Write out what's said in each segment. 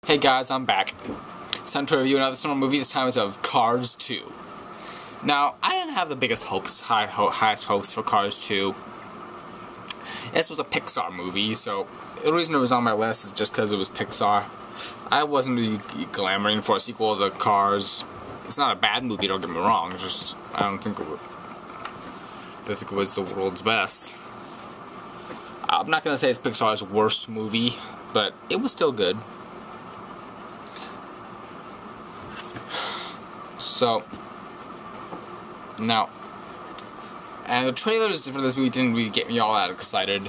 Hey guys, I'm back. It's time to review another summer movie. This time it's of Cars 2. Now, I didn't have the biggest hopes, highest hopes for Cars 2. This was a Pixar movie, so the reason it was on my list is just because it was Pixar. I wasn't really clamoring for a sequel to Cars. It's not a bad movie, don't get me wrong. It's just, I don't think it was the world's best. I'm not going to say it's Pixar's worst movie, but it was still good. So, now, and the trailers for this movie didn't really get me all that excited,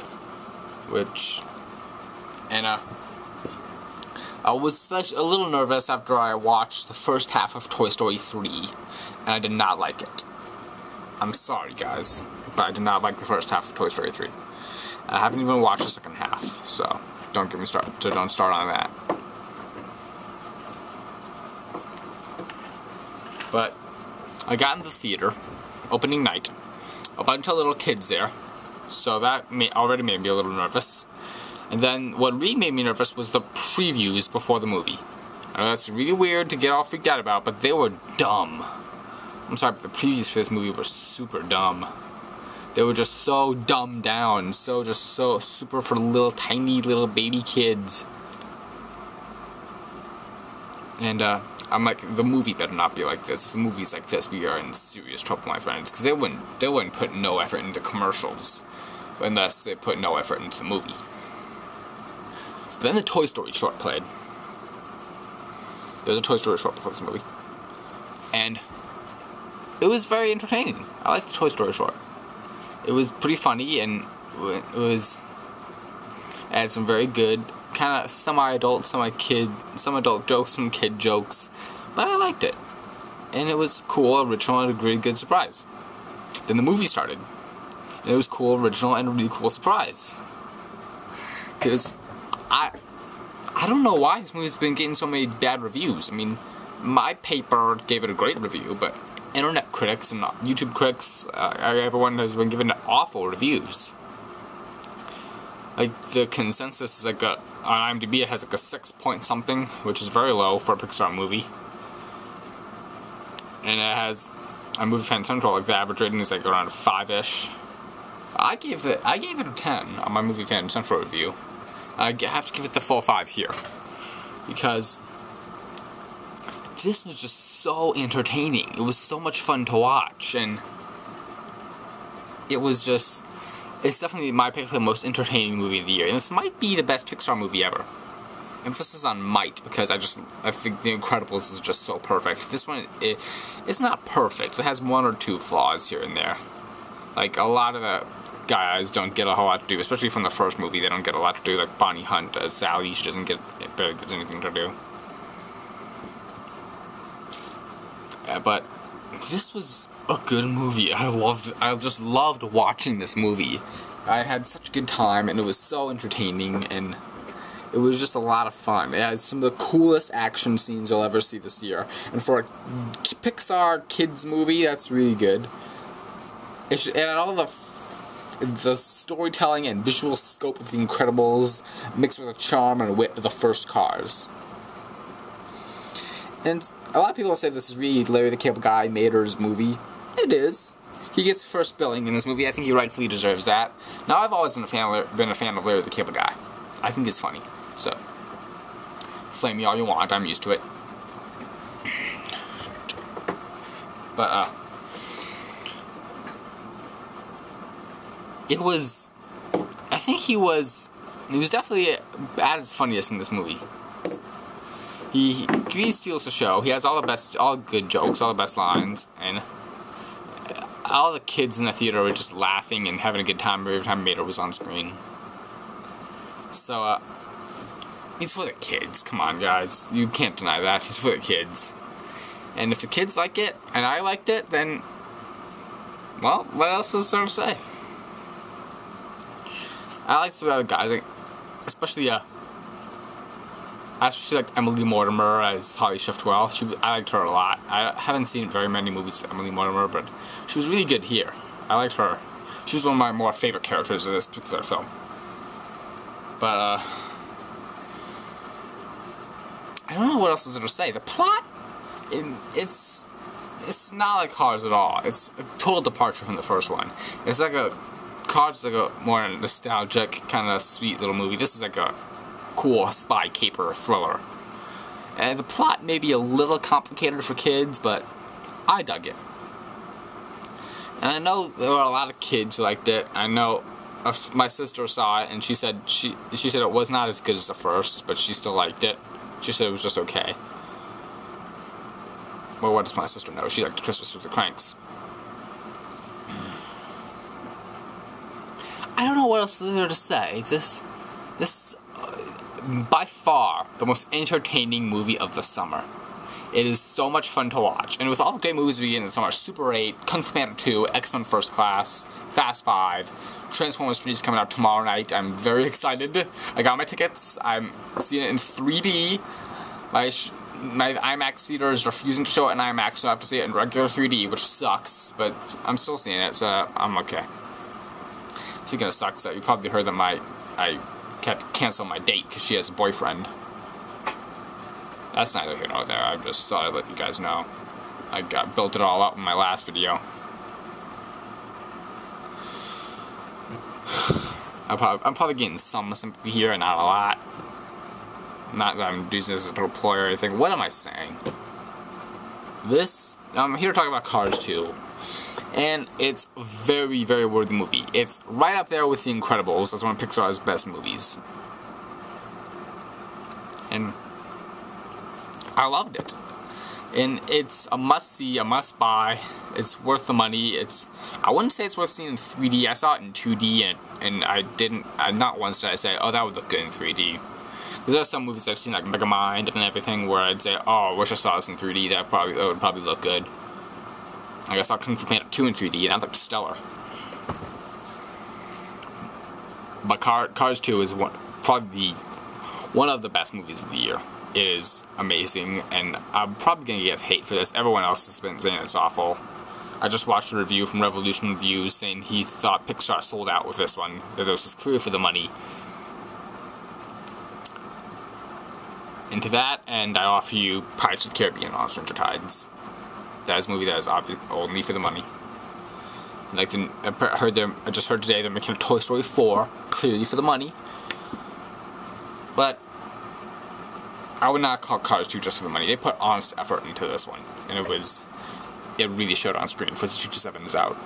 I was a little nervous after I watched the first half of Toy Story 3, and I did not like it. I'm sorry guys, but I did not like the first half of Toy Story 3. I haven't even watched the second half, so don't start on that. But I got into the theater, opening night, a bunch of little kids there, so that already made me a little nervous. And then what really made me nervous was the previews before the movie. I know that's really weird to get all freaked out about, but they were dumb. I'm sorry, but the previews for this movie were super dumb. They were just so dumbed down, so super for little tiny little baby kids. And I'm like, the movie better not be like this. If the movie's like this, we are in serious trouble, my friends. Because they wouldn't put no effort into commercials unless they put no effort into the movie. Then the Toy Story short played. There's a Toy Story short before this movie. And it was very entertaining. I liked the Toy Story short. It was pretty funny, and it had some very good, kind of semi-adult, semi-kid, some adult jokes, some kid jokes, but I liked it. And it was cool, original, and a really good surprise. Then the movie started, and it was cool, original, and a really cool surprise. Because I don't know why this movie's been getting so many bad reviews. I mean, my paper gave it a great review, but internet critics and YouTube critics, everyone has been giving it awful reviews. Like, the consensus is like on IMDb, it has like a 6 point something, which is very low for a Pixar movie. And it has, on Movie Fan Central, like the average rating is like around 5-ish. I gave it a 10 on my Movie Fan Central review. I have to give it the full 5 here, because this was just so entertaining. It was so much fun to watch, and it's definitely my pick for the most entertaining movie of the year, and this might be the best Pixar movie ever. Emphasis on might, because I think The Incredibles is just so perfect. This one, it's not perfect. It has 1 or 2 flaws here and there. Like, a lot of the guys don't get a whole lot to do, especially from the first movie. They don't get a lot to do. Like Bonnie Hunt as Sally, she barely gets anything to do. But this was a good movie. I just loved watching this movie. I had such a good time, and it was so entertaining, and it was just a lot of fun. It had some of the coolest action scenes you'll ever see this year. And for a Pixar kids movie, that's really good. It had all the storytelling and visual scope of The Incredibles mixed with the charm and wit of the first Cars. And a lot of people say this is really Larry the Cable Guy Mater's movie. It is. He gets first billing in this movie. I think he rightfully deserves that. Now, I've always been a fan of Larry the Cable Guy. I think he's funny. So, flame me all you want. I'm used to it. But, I think he was definitely at his funniest in this movie. He steals the show. He has all good jokes, all the best lines, and all the kids in the theater were just laughing and having a good time every time Mater was on screen. So, he's for the kids. Come on, guys. You can't deny that. He's for the kids. And if the kids like it, and I liked it, then, well, what else is there to say? I like some other guys, like, especially like Emily Mortimer as Holly Shiftwell. I liked her a lot. I haven't seen very many movies with Emily Mortimer, but she was really good here. I liked her. She was one of my more favorite characters in this particular film. But, I don't know what else is there to say. The plot, it's not like Cars at all. It's a total departure from the first one. It's like Cars is like a more nostalgic, kind of sweet little movie. This is like a cool spy caper thriller. And the plot may be a little complicated for kids, but I dug it. And I know there were a lot of kids who liked it. I know my sister saw it, and she said it was not as good as the first, but she still liked it. She said it was just okay. Well, what does my sister know? She liked Christmas with the Cranks. I don't know what else is there to say. This by far the most entertaining movie of the summer. It is so much fun to watch. And with all the great movies we get in the summer, Super 8, Kung Fu Panda 2, X-Men First Class, Fast 5, Transformers 3 is coming out tomorrow night. I'm very excited. I got my tickets. I'm seeing it in 3D. My IMAX theater is refusing to show it in IMAX, so I have to see it in regular 3D, which sucks, but I'm still seeing it, so I'm okay. Speaking of sucks, you probably heard that I had to cancel my date because she has a boyfriend. That's neither here nor there. I just thought I'd let you guys know. I built it all up in my last video. I'm probably getting some sympathy here and not a lot. Not that I'm using this as a total ploy or anything. What am I saying? I'm here to talk about Cars 2. And it's a very, very worthy movie. It's right up there with The Incredibles as one of Pixar's best movies. And I loved it. And it's a must-see, a must-buy. It's worth the money. I wouldn't say it's worth seeing in 3D. I saw it in 2D, and not once did I say, oh, that would look good in 3D. Because there are some movies I've seen, like Megamind and everything, where I'd say, oh, I wish I saw this in 3D. That would probably look good. Like I saw Kung Fu Panda 2 in 3D, and that looked stellar. But Cars 2 is probably one of the best movies of the year. It is amazing, and I'm probably going to get hate for this. Everyone else has been saying it's awful. I just watched a review from Revolution Reviews saying he thought Pixar sold out with this one, that this was clear for the money. And to that end, I offer you Pirates of the Caribbean on Stranger Tides. That is a movie that is obviously only for the money. I just heard today they're making a Toy Story 4, clearly for the money. But I would not call Cars 2 just for the money. They put honest effort into this one, and it really showed on screen. Footage 227 is out.